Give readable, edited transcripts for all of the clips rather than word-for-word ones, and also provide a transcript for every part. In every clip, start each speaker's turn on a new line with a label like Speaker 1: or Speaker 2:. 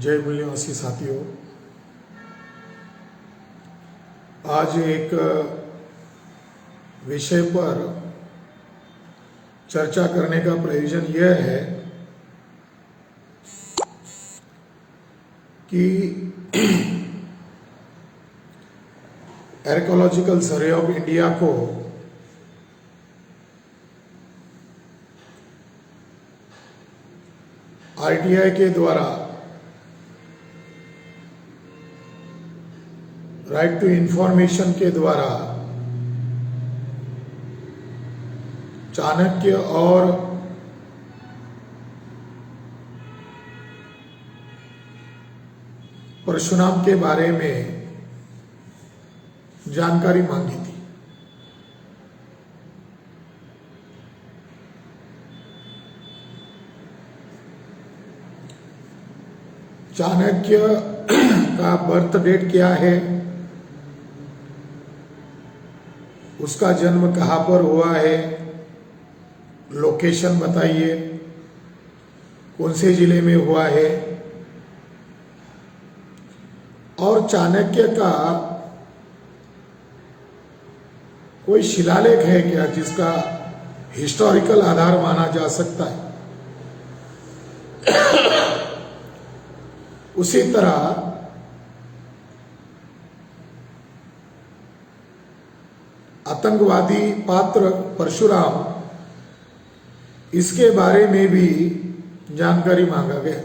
Speaker 1: जय मूल्यवासी साथियों, आज एक विषय पर चर्चा करने का प्रयोजन यह है कि आर्कियोलॉजिकल सर्वे ऑफ इंडिया को आरटीआई के द्वारा राइट टू इंफॉर्मेशन के द्वारा चाणक्य और परशुराम के बारे में जानकारी मांगी थी। चाणक्य का बर्थ डेट क्या है, उसका जन्म कहाँ पर हुआ है, लोकेशन बताइए, कौन से जिले में हुआ है, और चाणक्य का कोई शिलालेख है क्या जिसका हिस्टोरिकल आधार माना जा सकता है। उसी तरह आतंकवादी पात्र परशुराम, इसके बारे में भी जानकारी मांगा गया।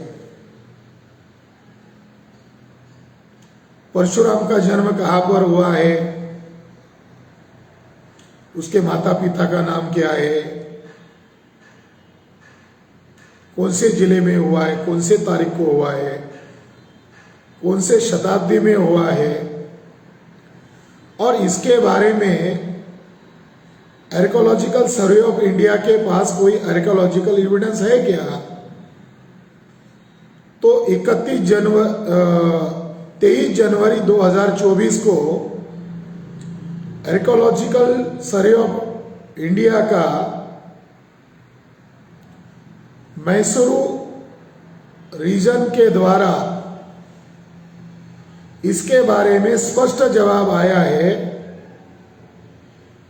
Speaker 1: परशुराम का जन्म कहाँ पर हुआ है, उसके माता पिता का नाम क्या है, कौन से जिले में हुआ है, कौन से तारीख को हुआ है, कौन से शताब्दी में हुआ है, और इसके बारे में आर्कियोलॉजिकल सर्वे ऑफ इंडिया के पास कोई आर्कियोलॉजिकल एविडेंस है क्या। तो 23 जनवरी 2024 को आर्कियोलॉजिकल सर्वे ऑफ इंडिया का मैसूरू रीजन के द्वारा इसके बारे में स्पष्ट जवाब आया है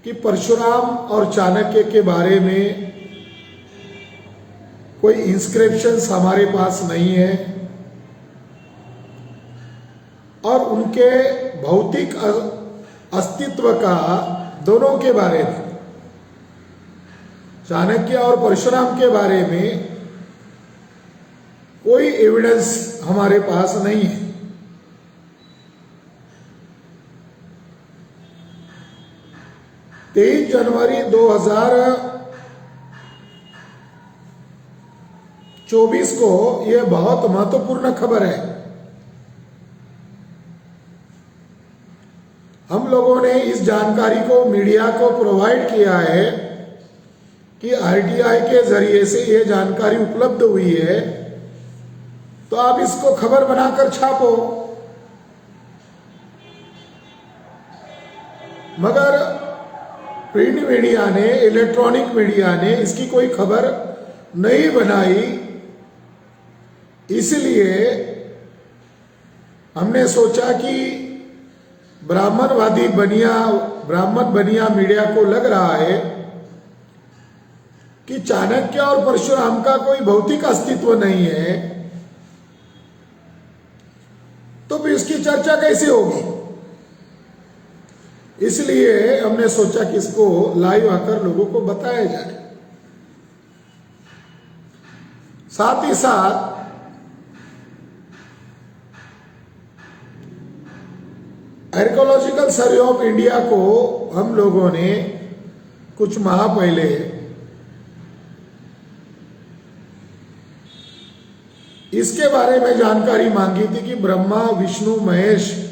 Speaker 1: कि परशुराम और चाणक्य के बारे में कोई इंस्क्रिप्शंस हमारे पास नहीं है, और उनके भौतिक अस्तित्व का दोनों के बारे में, चाणक्य और परशुराम के बारे में कोई एविडेंस हमारे पास नहीं है। तेईस जनवरी 2024 को यह बहुत महत्वपूर्ण खबर है। हम लोगों ने इस जानकारी को मीडिया को प्रोवाइड किया है कि आरटीआई के जरिए से यह जानकारी उपलब्ध हुई है, तो आप इसको खबर बनाकर छापो। मगर प्रिंट मीडिया ने, इलेक्ट्रॉनिक मीडिया ने इसकी कोई खबर नहीं बनाई, इसलिए हमने सोचा कि ब्राह्मण बनिया मीडिया को लग रहा है कि चाणक्य और परशुराम का कोई भौतिक अस्तित्व नहीं है, तो फिर इसकी चर्चा कैसे होगी। इसलिए हमने सोचा कि इसको लाइव आकर लोगों को बताया जाए। साथ ही साथ आर्कियोलॉजिकल सर्वे ऑफ इंडिया को हम लोगों ने कुछ माह पहले इसके बारे में जानकारी मांगी थी कि ब्रह्मा, विष्णु, महेश,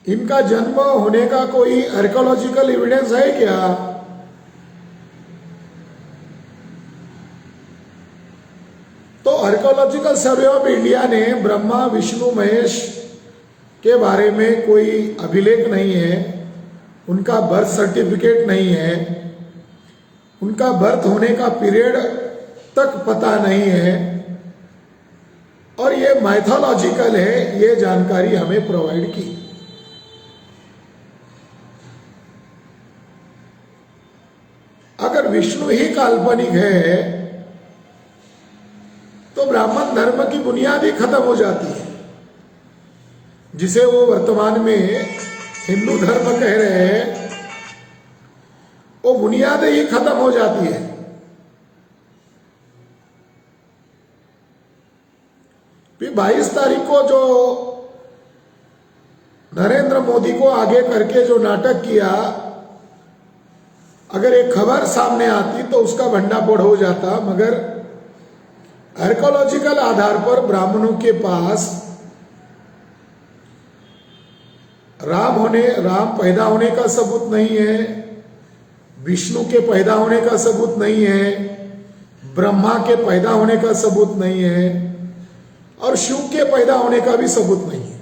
Speaker 1: इनका जन्म होने का कोई आर्कियोलॉजिकल एविडेंस है क्या। तो आर्कियोलॉजिकल सर्वे ऑफ इंडिया ने ब्रह्मा, विष्णु, महेश के बारे में कोई अभिलेख नहीं है, उनका बर्थ सर्टिफिकेट नहीं है, उनका बर्थ होने का पीरियड तक पता नहीं है, माइथोलॉजिकल है, ये जानकारी हमें प्रोवाइड की। अगर विष्णु ही काल्पनिक है तो ब्राह्मण धर्म की बुनियाद ही खत्म हो जाती है, जिसे वो वर्तमान में हिंदू धर्म कह रहे हैं, वो बुनियाद ही खत्म हो जाती है। फिर 22 तारीख को जो नरेंद्र मोदी को आगे करके जो नाटक किया, अगर एक खबर सामने आती तो उसका भंडाफोड़ हो जाता, मगर आर्कोलॉजिकल आधार पर ब्राह्मणों के पास राम पैदा होने का सबूत नहीं है, विष्णु के पैदा होने का सबूत नहीं है, ब्रह्मा के पैदा होने का सबूत नहीं है, और शिव के पैदा होने का भी सबूत नहीं है।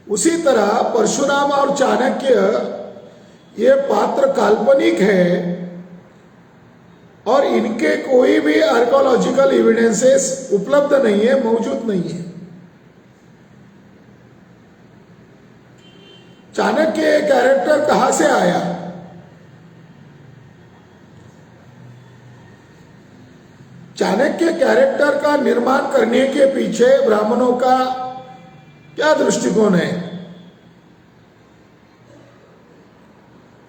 Speaker 1: उसी तरह परशुराम और चाणक्य, ये पात्र काल्पनिक है और इनके कोई भी आर्कोलॉजिकल एविडेंसेस उपलब्ध नहीं है, मौजूद नहीं है। चाणक्य कैरेक्टर कहां से आया? चाणक्य कैरेक्टर का निर्माण करने के पीछे ब्राह्मणों का क्या दृष्टिकोण है?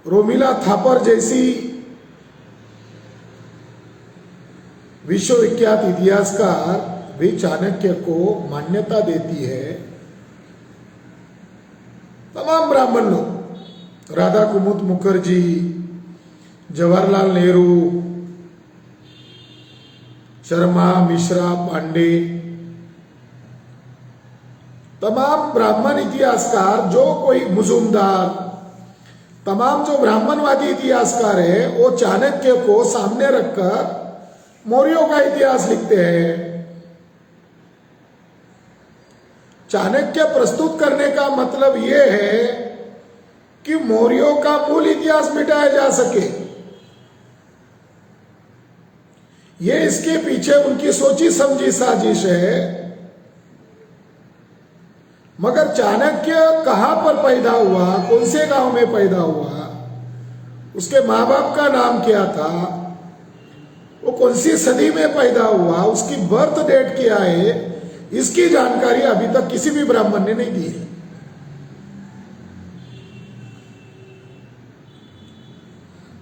Speaker 1: रोमिला थापर जैसी विश्वविख्यात इतिहासकार भी चाणक्य को मान्यता देती है। तमाम ब्राह्मण लोग, राधा कुमुद मुखर्जी, जवाहरलाल नेहरू, शर्मा, मिश्रा, पांडे, तमाम ब्राह्मण इतिहासकार, जो कोई मुजुमदार, तमाम जो ब्राह्मणवादी इतिहासकार है, वो चाणक्य को सामने रखकर मौर्यों का इतिहास लिखते हैं। चाणक्य प्रस्तुत करने का मतलब यह है कि मौर्यों का मूल इतिहास मिटाया जा सके। ये इसके पीछे उनकी सोची समझी साजिश है। मगर चाणक्य कहां पर पैदा हुआ, कौन से गांव में पैदा हुआ, उसके माँ बाप का नाम क्या था, वो कौन सी सदी में पैदा हुआ, उसकी बर्थ डेट क्या है, इसकी जानकारी अभी तक किसी भी ब्राह्मण ने नहीं दी है।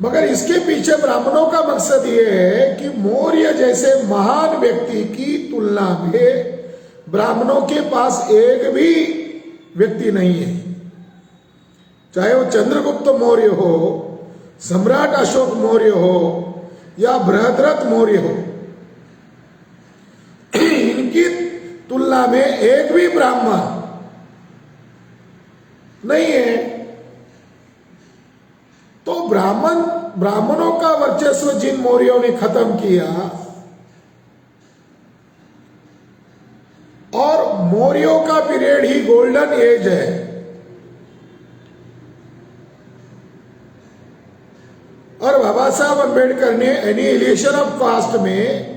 Speaker 1: मगर इसके पीछे ब्राह्मणों का मकसद ये है कि मौर्य जैसे महान व्यक्ति की तुलना में ब्राह्मणों के पास एक भी व्यक्ति नहीं है। चाहे वो चंद्रगुप्त मौर्य हो, सम्राट अशोक मौर्य हो या बृहद्रथ मौर्य हो, इनकी तुलना में एक भी ब्राह्मण नहीं है। तो ब्राह्मणों का वर्चस्व जिन मौर्यों ने खत्म किया और मौर्यों का पीरियड ही गोल्डन एज है। और बाबा साहब अंबेडकर ने एनिहिलेशन ऑफ कास्ट में,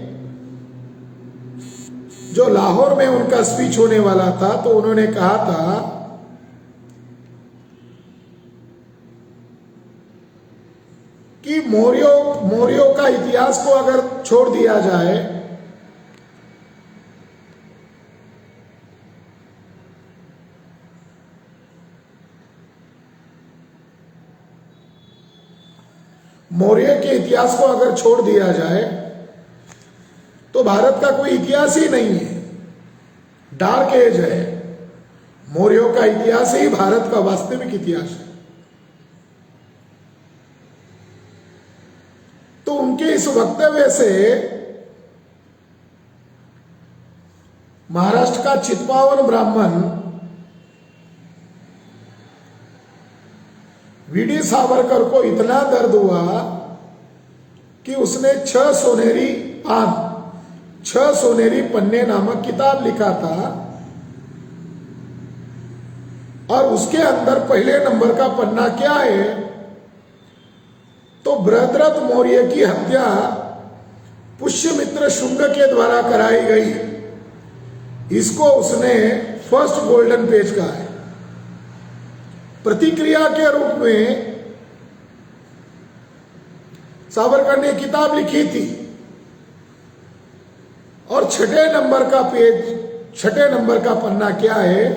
Speaker 1: जो लाहौर में उनका स्पीच होने वाला था, तो उन्होंने कहा था कि मौर्यों का इतिहास को अगर छोड़ दिया जाए मौर्य के इतिहास को अगर छोड़ दिया जाए तो भारत का कोई इतिहास ही नहीं है, डार्क एज है। मौर्यों का इतिहास ही भारत का वास्तविक इतिहास है। तो उनके इस वक्तव्य से महाराष्ट्र का चित्पावन ब्राह्मण वीडी सावरकर को इतना दर्द हुआ कि उसने 6 सोनेरी पन्ने नामक किताब लिखा था और उसके अंदर पहले नंबर का पन्ना क्या है तो बृहद्रथ मौर्य की हत्या पुष्यमित्र शुंग के द्वारा कराई गई, इसको उसने फर्स्ट गोल्डन पेज कहा है। प्रतिक्रिया के रूप में सावरकर ने किताब लिखी थी और छठे नंबर का पेज, छठे नंबर का पन्ना क्या है,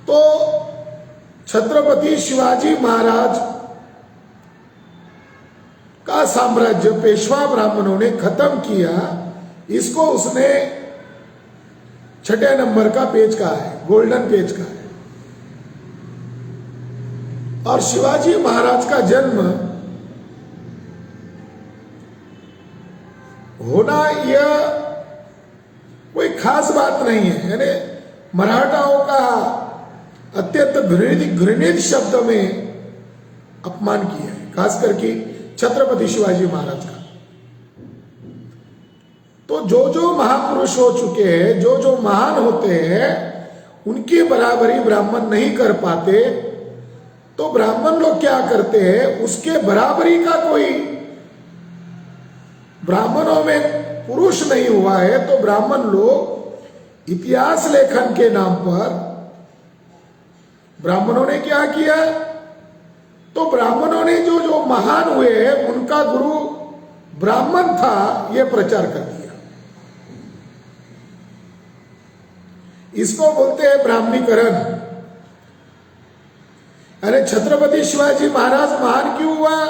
Speaker 1: तो छत्रपति शिवाजी महाराज का साम्राज्य पेशवा ब्राह्मणों ने खत्म किया, इसको उसने छठे नंबर का पेज कहा है, गोल्डन पेज का है। और शिवाजी महाराज का जन्म होना यह कोई खास बात नहीं है, यानी मराठाओं का अत्यंत घृणित शब्द में अपमान किया है, खास करके छत्रपति शिवाजी महाराज का। तो जो जो महापुरुष हो चुके हैं, जो जो महान होते हैं, उनकी बराबरी ब्राह्मण नहीं कर पाते, तो ब्राह्मण लोग क्या करते हैं, उसके बराबरी का कोई ब्राह्मणों में पुरुष नहीं हुआ है, तो ब्राह्मण लोग इतिहास लेखन के नाम पर ब्राह्मणों ने क्या किया, तो ब्राह्मणों ने जो जो महान हुए हैं उनका गुरु ब्राह्मण था, यह प्रचार कर दिया। इसको बोलते हैं ब्राह्मणीकरण। अरे छत्रपति शिवाजी महाराज महान क्यों हुआ,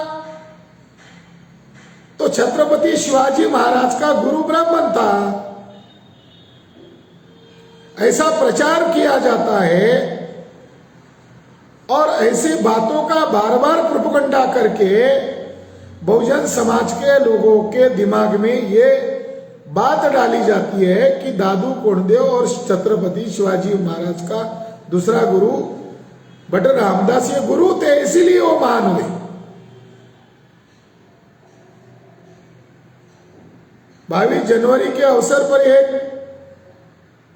Speaker 1: तो छत्रपति शिवाजी महाराज का गुरु ब्राह्मण था, ऐसा प्रचार किया जाता है। और ऐसी बातों का बार बार प्रोपेगेंडा करके बहुजन समाज के लोगों के दिमाग में ये बात डाली जाती है कि दादू कोंडदेव और छत्रपति शिवाजी महाराज का दूसरा गुरु भट्ट रामदास ये गुरु थे, इसीलिए वो महान हुए। 22 जनवरी के अवसर पर एक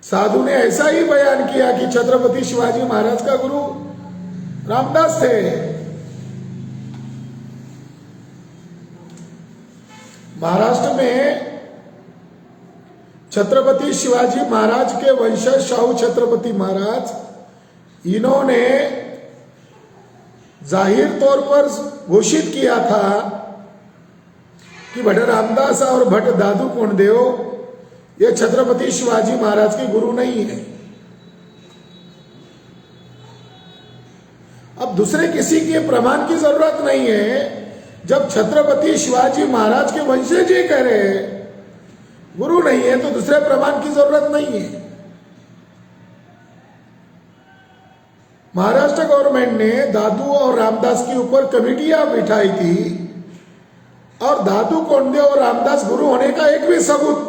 Speaker 1: साधु ने ऐसा ही बयान किया कि छत्रपति शिवाजी महाराज का गुरु रामदास थे। महाराष्ट्र में छत्रपति शिवाजी महाराज के वंशज शाहू छत्रपति महाराज, इन्होंने जाहिर तौर पर घोषित किया था कि भट्ट रामदास और भट्ट दादू कोंडदेव ये छत्रपति शिवाजी महाराज के गुरु नहीं है। अब दूसरे किसी के प्रमाण की जरूरत नहीं है। जब छत्रपति शिवाजी महाराज के वंशज ही कह रहे हैं गुरु नहीं है, तो दूसरे प्रमाण की जरूरत नहीं है। महाराष्ट्र गवर्नमेंट ने दादू और रामदास के ऊपर कमेटियां बिठाई थी और दादू कोंडदेव और रामदास गुरु होने का एक भी सबूत,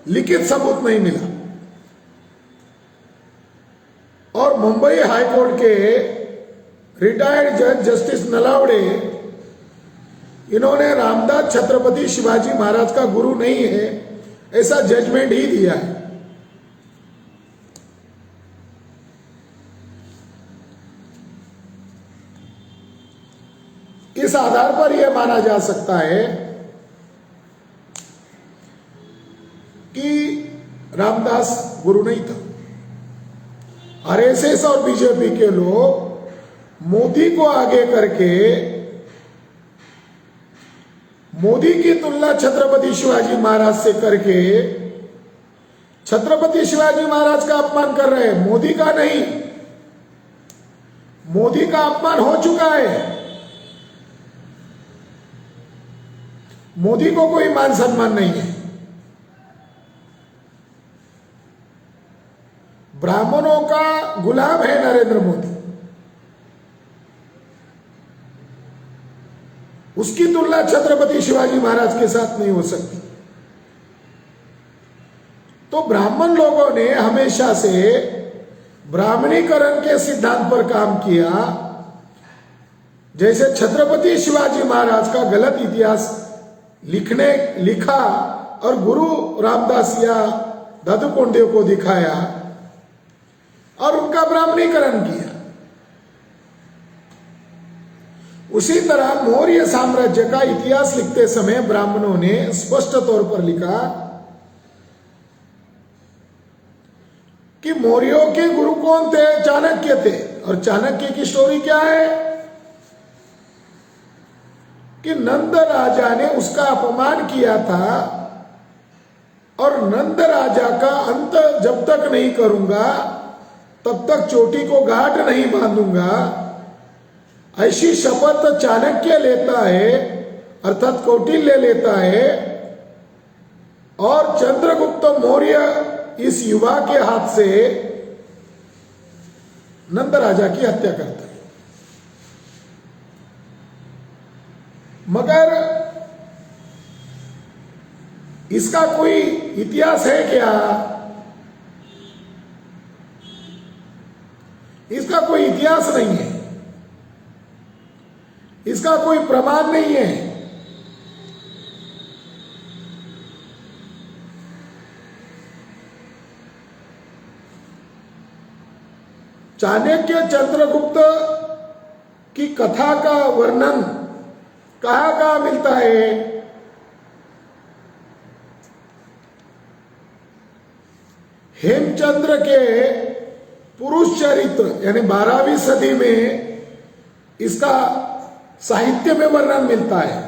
Speaker 1: लिखित सबूत नहीं मिला। और मुंबई हाईकोर्ट के रिटायर्ड जज जस्टिस नलावड़े, इन्होंने रामदास छत्रपति शिवाजी महाराज का गुरु नहीं है ऐसा जजमेंट ही दिया है। इस आधार पर यह माना जा सकता है कि रामदास गुरु नहीं था। आरएसएस और बीजेपी के लोग मोदी को आगे करके मोदी की तुलना छत्रपति शिवाजी महाराज से करके छत्रपति शिवाजी महाराज का अपमान कर रहे हैं, मोदी का नहीं। मोदी का अपमान हो चुका है, मोदी को कोई मान सम्मान नहीं है। ब्राह्मणों का गुलाम है नरेंद्र मोदी, उसकी तुलना छत्रपति शिवाजी महाराज के साथ नहीं हो सकती। तो ब्राह्मण लोगों ने हमेशा से ब्राह्मणीकरण के सिद्धांत पर काम किया। जैसे छत्रपति शिवाजी महाराज का गलत इतिहास लिखा और गुरु रामदास या दादू कोंडदेव को दिखाया और उनका ब्राह्मणीकरण किया। उसी तरह मौर्य साम्राज्य का इतिहास लिखते समय ब्राह्मणों ने स्पष्ट तौर पर लिखा कि मौर्यों के गुरु कौन थे? चाणक्य थे। और चाणक्य की स्टोरी क्या है कि नंद राजा ने उसका अपमान किया था और नंद राजा का अंत जब तक नहीं करूंगा तब तक चोटी को गांठ नहीं बांधूंगा, ऐसी शपथ चाणक्य लेता है, अर्थात कौटिल्य लेता है। और चंद्रगुप्त मौर्य इस युवा के हाथ से नंद राजा की हत्या करता है। मगर इसका कोई इतिहास है क्या? इसका कोई इतिहास नहीं है, इसका कोई प्रमाण नहीं है। चाणक्य चंद्रगुप्त की कथा का वर्णन कहाँ मिलता है? हेमचंद्र के पुरुष चरित्र यानी 12वीं सदी में इसका साहित्य में वर्णन मिलता है।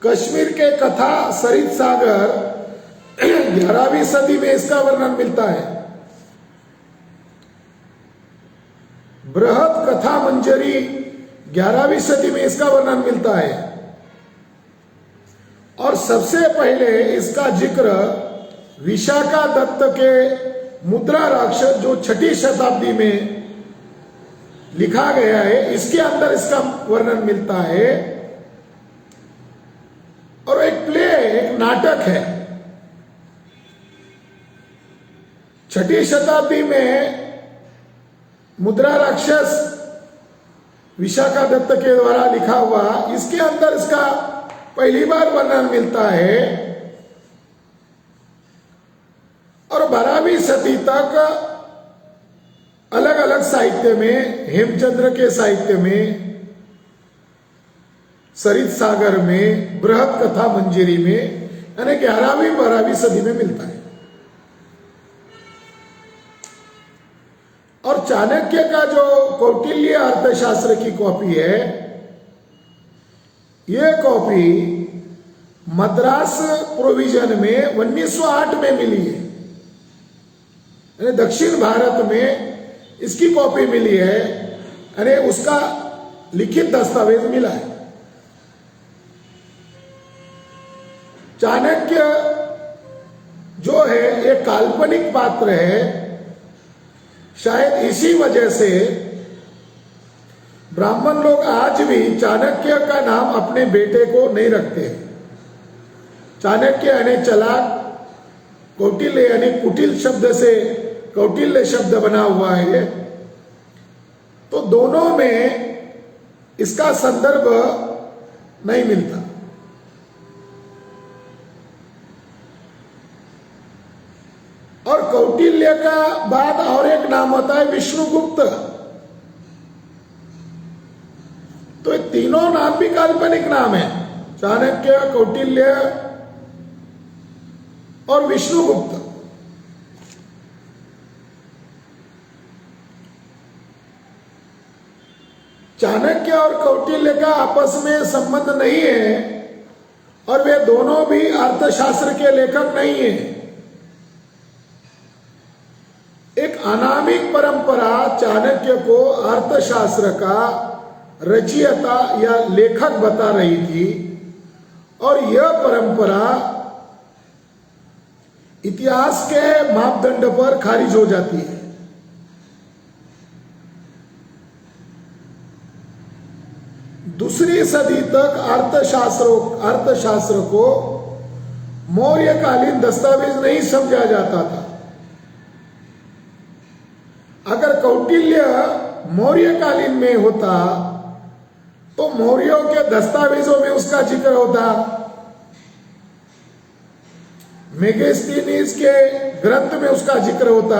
Speaker 1: कश्मीर के कथा सरित सागर 11वीं सदी में इसका वर्णन मिलता है। बृहद कथा मंजरी 11वीं सदी में इसका वर्णन मिलता है। और सबसे पहले इसका जिक्र विशाखा दत्त के मुद्रा राक्षस जो 6ठी शताब्दी में लिखा गया है, इसके अंदर इसका वर्णन मिलता है। और एक प्ले, एक नाटक है। 6ठी शताब्दी में मुद्रा राक्षस विशाखा दत्त के द्वारा लिखा हुआ, इसके अंदर इसका पहली बार वर्णन मिलता है। और 12वीं सदी तक अलग अलग साहित्य में, हेमचंद्र के साहित्य में, सरित सागर में, बृहद कथा मंजरी में, यानी 11वीं 12वीं सदी में मिलता है। और चाणक्य का जो कौटिल्य अर्थशास्त्र की कॉपी है, यह कॉपी मद्रास प्रोविजन में 1908 में मिली है। यानी दक्षिण भारत में इसकी कॉपी मिली है, यानी उसका लिखित दस्तावेज मिला है। चाणक्य जो है एक काल्पनिक पात्र है। शायद इसी वजह से ब्राह्मण लोग आज भी चाणक्य का नाम अपने बेटे को नहीं रखते। चाणक्य यानी चालाक, कौटिल्य यानी कुटिल शब्द से कौटिल्य शब्द बना हुआ है। तो दोनों में इसका संदर्भ नहीं मिलता। और कौटिल्य का बाद और एक नाम होता है विष्णुगुप्त। तो ये तीनों नाम भी काल्पनिक नाम है, चाणक्य, कौटिल्य और विष्णुगुप्त। चाणक्य और कौटिल्य का आपस में संबंध नहीं है और वे दोनों भी अर्थशास्त्र के लेखक नहीं हैं। एक अनामिक परंपरा चाणक्य को अर्थशास्त्र का रचयिता या लेखक बता रही थी और यह परंपरा इतिहास के मापदंड पर खारिज हो जाती है। दूसरी सदी तक अर्थशास्त्र को मौर्यकालीन दस्तावेज नहीं समझा जाता था। अगर कौटिल्य मौर्यकालीन में होता तो मौर्यों के दस्तावेजों में उसका जिक्र होता, मेगस्थनीज के ग्रंथ में उसका जिक्र होता,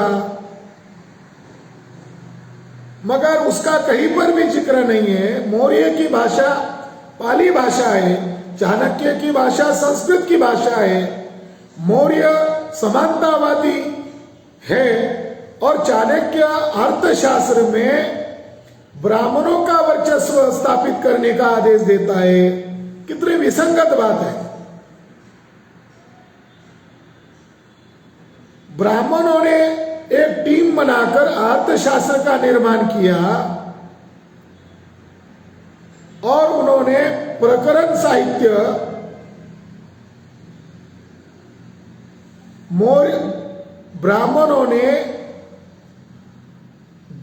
Speaker 1: मगर उसका कहीं पर भी जिक्र नहीं है। मौर्य की भाषा पाली भाषा है, चाणक्य की भाषा संस्कृत की भाषा है, मौर्य समानतावादी है और चाणक्य अर्थशास्त्र में ब्राह्मणों का वर्चस्व स्थापित करने का आदेश देता है। कितनी विसंगत बात है। ब्राह्मणों ने एक टीम बनाकर अर्थशास्त्र का निर्माण किया और उन्होंने प्रकरण साहित्य मौर्य ब्राह्मणों ने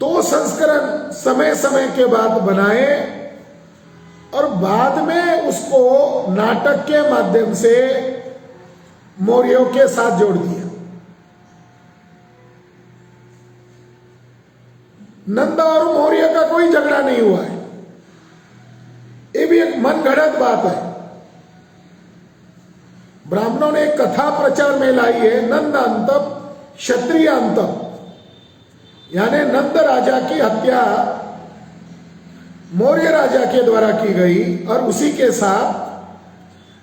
Speaker 1: 2 संस्करण समय समय के बाद बनाए और बाद में उसको नाटक के माध्यम से मौर्यों के साथ जोड़ दिया। नंद और मौर्य का कोई झगड़ा नहीं हुआ है, ये भी एक मनगढ़ंत बात है। ब्राह्मणों ने कथा प्रचार में लाई है नंद अंतम क्षत्रिय अंतम, यानी नंद राजा की हत्या मौर्य राजा के द्वारा की गई और उसी के साथ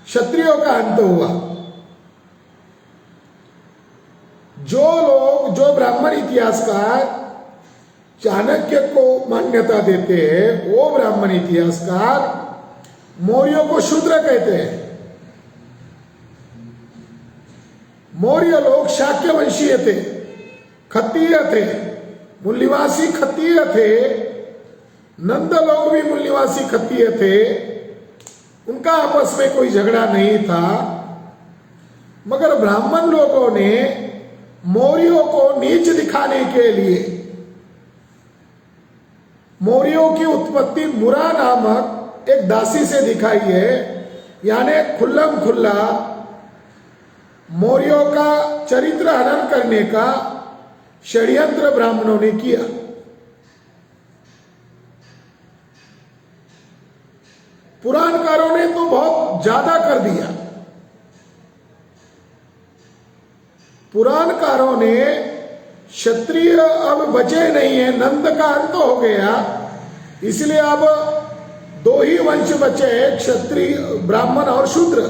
Speaker 1: क्षत्रियों का अंत हुआ। जो ब्राह्मण इतिहासकार चाणक्य को मान्यता देते हैं वो ब्राह्मण इतिहासकार मौर्यों को शूद्र कहते हैं। मौर्य लोग शाक्य वंशीय थे, खत्तीय थे, मूलनिवासी खत्तीय थे। नंद लोग भी मूलनिवासी खत्तीय थे, उनका आपस में कोई झगड़ा नहीं था। मगर ब्राह्मण लोगों ने मौर्यों को नीच दिखाने के लिए मौर्यों की उत्पत्ति मुरा नामक एक दासी से दिखाई है, यानी खुल्लम खुल्ला मौर्यों का चरित्र हनन करने का षड्यंत्र ब्राह्मणों ने किया। पुराणकारों ने तो बहुत ज्यादा कर दिया। पुराणकारों ने क्षत्रिय अब बचे नहीं है, नंद का अंत हो गया, इसलिए अब 2 ही वंश बचे, क्षत्रिय ब्राह्मण और शूद्र।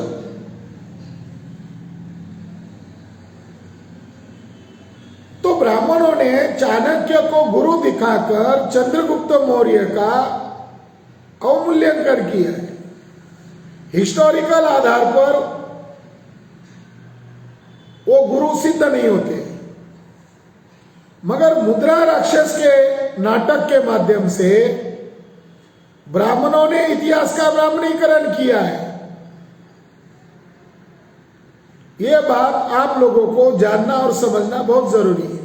Speaker 1: तो ब्राह्मणों ने चाणक्य को गुरु दिखाकर चंद्रगुप्त मौर्य का अवमूल्यांकन किया है। हिस्टोरिकल आधार पर वो गुरु सिद्ध नहीं होते, मगर मुद्रा राक्षस के नाटक के माध्यम से ब्राह्मणों ने इतिहास का ब्राह्मणीकरण किया है। यह बात आप लोगों को जानना और समझना बहुत जरूरी है।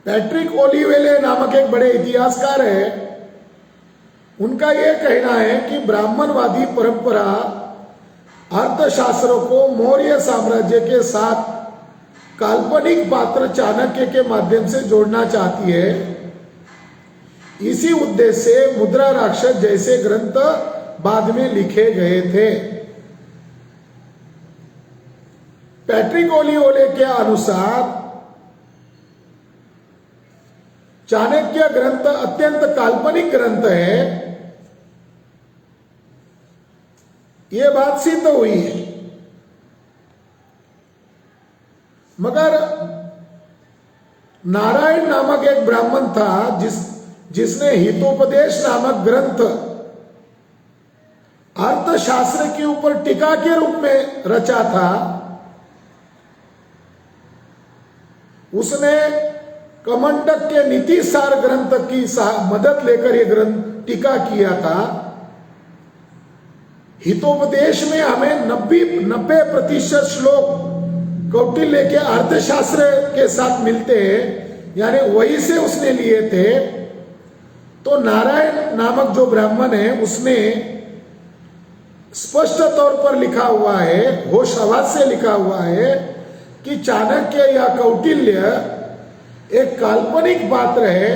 Speaker 1: पैट्रिक ओलिवेले नामक एक बड़े इतिहासकार है, उनका यह कहना है कि ब्राह्मणवादी परंपरा अर्थशास्त्रों को मौर्य साम्राज्य के साथ काल्पनिक पात्र चाणक्य के माध्यम से जोड़ना चाहती है। इसी उद्देश्य से मुद्रा राक्षस जैसे ग्रंथ बाद में लिखे गए थे। पैट्रिक ओलिवेले के अनुसार चाणक्य ग्रंथ अत्यंत काल्पनिक ग्रंथ है। यह बात सिद्ध हुई है, मगर नारायण नामक एक ब्राह्मण था जिसने हितोपदेश नामक ग्रंथ अर्थशास्त्र के ऊपर टीका के रूप में रचा था। उसने कमंडक के नीति सार ग्रंथ की मदद लेकर यह ग्रंथ टीका किया था। हितोपदेश में हमें 90% श्लोक कौटिल्य के अर्थशास्त्र के साथ मिलते हैं, यानी वही से उसने लिए थे। तो नारायण नामक जो ब्राह्मण है उसने स्पष्ट तौर पर लिखा हुआ है, होश आवाज से लिखा हुआ है कि चाणक्य या कौटिल्य एक काल्पनिक पात्र है,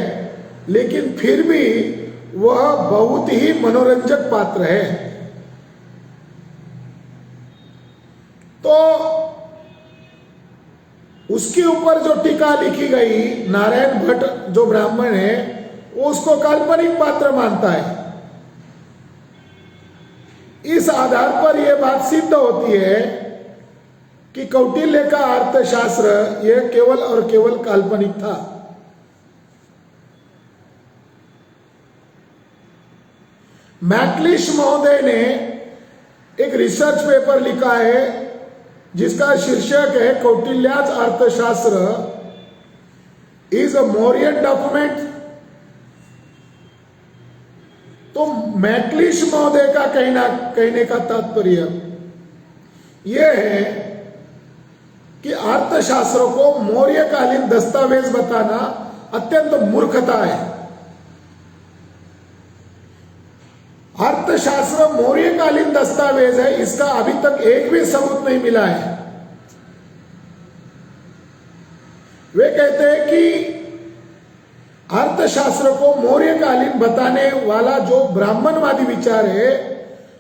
Speaker 1: लेकिन फिर भी वह बहुत ही मनोरंजक पात्र है। तो उसके ऊपर जो टीका लिखी गई, नारायण भट्ट जो ब्राह्मण है वो उसको काल्पनिक पात्र मानता है। इस आधार पर यह बात सिद्ध होती है कि कौटिल्य का अर्थशास्त्र यह केवल और केवल काल्पनिक था। मैकलिश महोदय ने एक रिसर्च पेपर लिखा है जिसका शीर्षक है कौटिल्याज अर्थशास्त्र इज अ मौर्यन डॉक्यूमेंट। तो मैकलिश महोदय का कहने का तात्पर्य यह है कि अर्थशास्त्र को मौर्यकालीन दस्तावेज बताना अत्यंत मूर्खता है। अर्थशास्त्र मौर्यकालीन दस्तावेज है, इसका अभी तक एक भी सबूत नहीं मिला है। वे कहते हैं कि अर्थशास्त्र को मौर्यकालीन बताने वाला जो ब्राह्मणवादी विचार है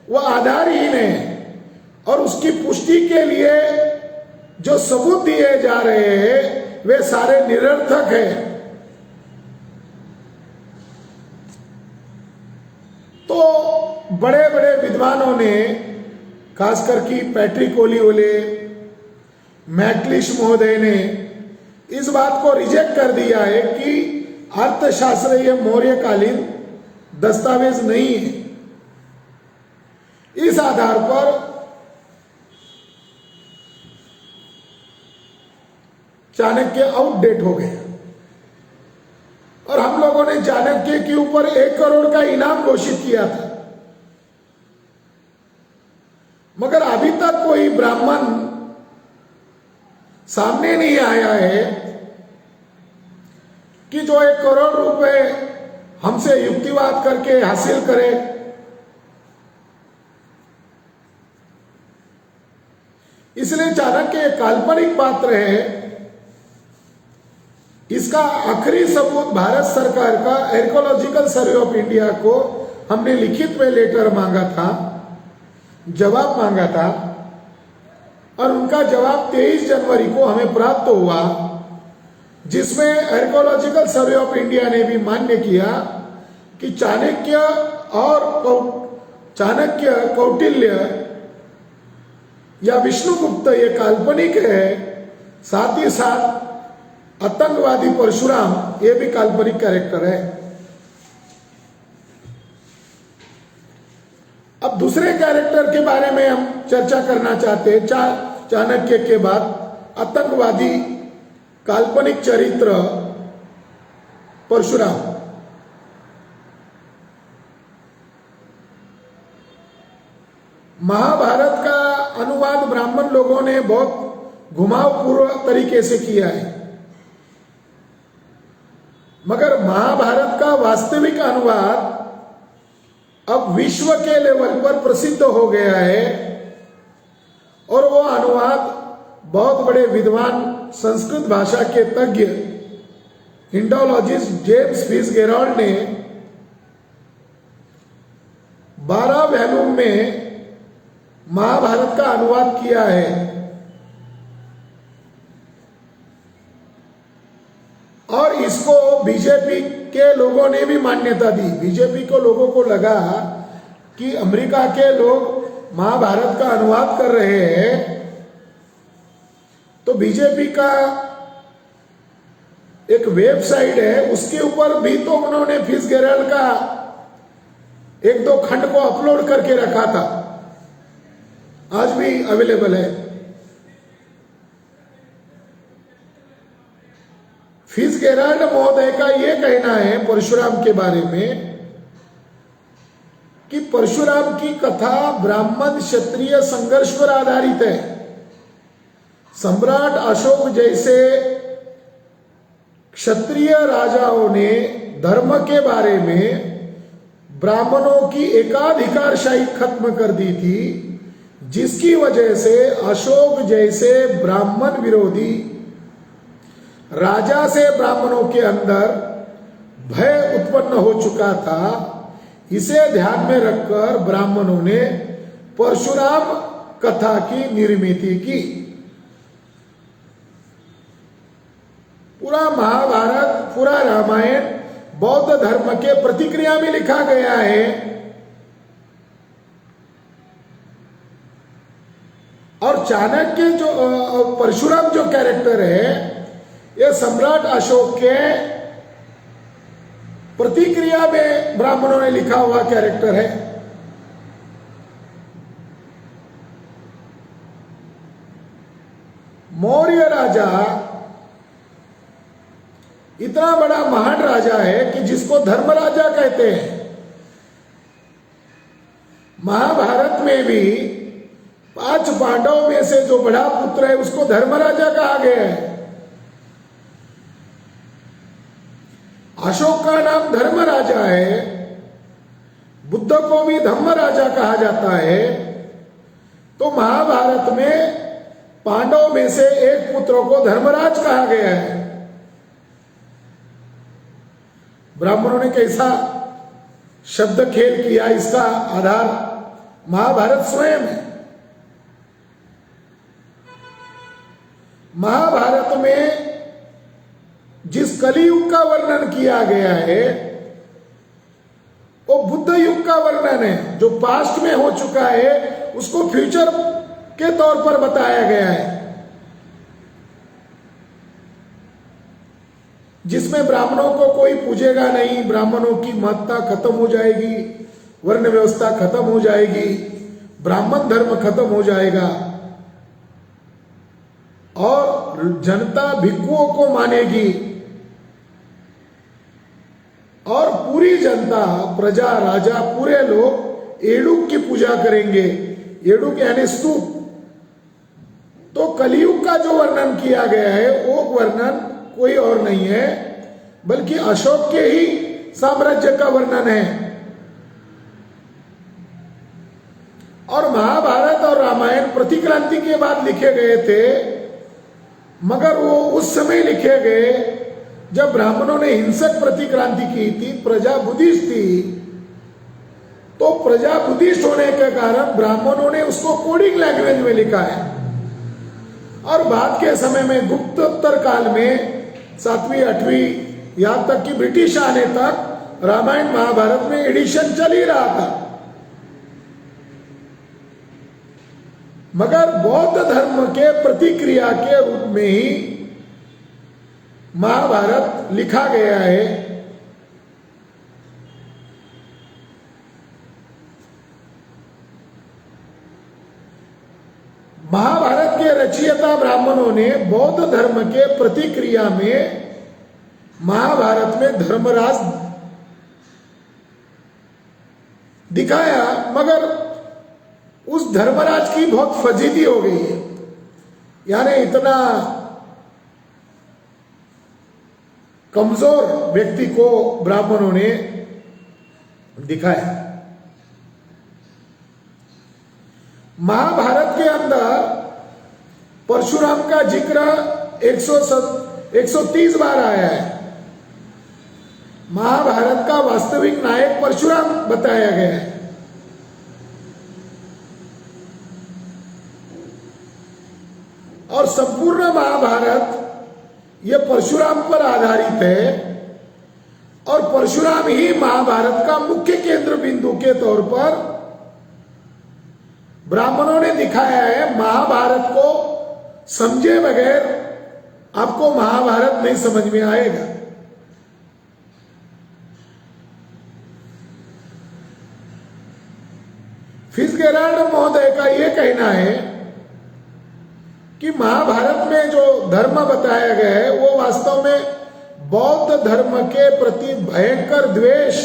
Speaker 1: वह आधारहीन है और उसकी पुष्टि के लिए जो सबूत दिए जा रहे हैं वे सारे निरर्थक हैं। तो बड़े बड़े विद्वानों ने, खासकर कि पैट्रिक ओलिओले, मैकलिश महोदय ने इस बात को रिजेक्ट कर दिया है कि अर्थशास्त्र यह मौर्यकालीन दस्तावेज नहीं है। इस आधार पर चाणक्य आउटडेट हो गया और हम लोगों ने चाणक्य के ऊपर 1 करोड़ का इनाम घोषित किया था, मगर अभी तक कोई ब्राह्मण सामने नहीं आया है कि जो 1 करोड़ रुपए हमसे युक्तिवाद करके हासिल करे। इसलिए चाणक्य एक काल्पनिक पात्र है। इसका आखिरी सबूत भारत सरकार का आर्कियोलॉजिकल सर्वे ऑफ इंडिया को हमने लिखित में लेटर मांगा था, जवाब मांगा था और उनका जवाब 23 जनवरी को हमें प्राप्त हुआ, जिसमें आर्कियोलॉजिकल सर्वे ऑफ इंडिया ने भी मान्य किया कि चाणक्य कौटिल्य या विष्णुगुप्त ये काल्पनिक है, साथ ही साथ आतंकवादी परशुराम ये भी काल्पनिक कैरेक्टर है। अब दूसरे कैरेक्टर के बारे में हम चर्चा करना चाहते हैं। चाणक्य के बाद आतंकवादी काल्पनिक चरित्र परशुराम। महाभारत का अनुवाद ब्राह्मण लोगों ने बहुत घुमावपूर्ण तरीके से किया है, मगर महाभारत का वास्तविक अनुवाद अब विश्व के लेवल पर प्रसिद्ध हो गया है और वो अनुवाद बहुत बड़े विद्वान संस्कृत भाषा के तज्ञ इंडोलॉजिस्ट जेम्स फिट्जगेराल्ड ने 12 वॉल्यूम में महाभारत का अनुवाद किया है और इसको बीजेपी के लोगों ने भी मान्यता दी। बीजेपी को लोगों को लगा कि अमेरिका के लोग महाभारत का अनुवाद कर रहे हैं, तो बीजेपी का एक वेबसाइट है उसके ऊपर भी तो उन्होंने फिट्जगेराल्ड का 1-2 खंड को अपलोड करके रखा था, आज भी अवेलेबल है। फिट्जगेराल्ड महोदय का यह कहना है परशुराम के बारे में कि परशुराम की कथा ब्राह्मण क्षत्रिय संघर्ष पर आधारित है। सम्राट अशोक जैसे क्षत्रिय राजाओं ने धर्म के बारे में ब्राह्मणों की एकाधिकारशाही खत्म कर दी थी, जिसकी वजह से अशोक जैसे ब्राह्मण विरोधी राजा से ब्राह्मणों के अंदर भय उत्पन्न हो चुका था। इसे ध्यान में रखकर ब्राह्मणों ने परशुराम कथा की निर्मिति की। पूरा महाभारत, पूरा रामायण बौद्ध धर्म के प्रतिक्रिया में लिखा गया है। और चाणक्य जो परशुराम जो कैरेक्टर है, ये सम्राट अशोक के प्रतिक्रिया में ब्राह्मणों ने लिखा हुआ कैरेक्टर है। मौर्य राजा इतना बड़ा महान राजा है कि जिसको धर्मराजा कहते हैं। महाभारत में भी 5 पांडवों में से जो बड़ा पुत्र है उसको धर्मराजा कहा गया है। अशोक का नाम धर्मराजा है, बुद्ध को भी धम्मराजा कहा जाता है। तो महाभारत में पांडवों में से एक पुत्र को धर्मराज कहा गया है। ब्राह्मणों ने कैसा शब्द खेल किया, इसका आधार महाभारत स्वयं है। महाभारत में जिस कलियुग का वर्णन किया गया है वो बुद्ध युग का वर्णन है। जो पास्ट में हो चुका है उसको फ्यूचर के तौर पर बताया गया है, जिसमें ब्राह्मणों को कोई पूजेगा नहीं, ब्राह्मणों की महत्ता खत्म हो जाएगी, वर्ण व्यवस्था खत्म हो जाएगी, ब्राह्मण धर्म खत्म हो जाएगा और जनता भिक्षुओं को मानेगी और पूरी जनता, प्रजा, राजा, पूरे लोग एड़ुक की पूजा करेंगे। एड़ुक यानी स्तूप। तो कलियुग का जो वर्णन किया गया है वो वर्णन कोई और नहीं है बल्कि अशोक के ही साम्राज्य का वर्णन है। और महाभारत और रामायण प्रतिक्रांति के बाद लिखे गए थे, मगर वो उस समय लिखे गए जब ब्राह्मणों ने हिंसक प्रतिक्रांति की थी। प्रजा बुद्धिस्ट थी, तो प्रजा बुद्धिस्ट होने के कारण ब्राह्मणों ने उसको कोडिंग लैंग्वेज में लिखा है। और बाद के समय में गुप्तोत्तर काल में 7वीं 8वीं यहां तक कि ब्रिटिश आने तक रामायण महाभारत में एडिशन चल ही रहा था। मगर बौद्ध धर्म के प्रतिक्रिया के रूप में ही महाभारत लिखा गया है। महाभारत के रचयिता ब्राह्मणों ने बौद्ध धर्म के प्रतिक्रिया में महाभारत में धर्मराज दिखाया, मगर उस धर्मराज की बहुत फजीती हो गई है। यानी इतना कमजोर व्यक्ति को ब्राह्मणों ने दिखाया। महाभारत के अंदर परशुराम का जिक्र 130 बार आया है। महाभारत का वास्तविक नायक परशुराम बताया गया है। और संपूर्ण महाभारत यह परशुराम पर आधारित है और परशुराम ही महाभारत का मुख्य केंद्र बिंदु के तौर पर ब्राह्मणों ने दिखाया है। महाभारत को समझे बगैर आपको महाभारत नहीं समझ में आएगा। फिट्जगेराल्ड महोदय का यह कहना है कि महाभारत में जो धर्म बताया गया है वो वास्तव में बौद्ध धर्म के प्रति भयंकर द्वेष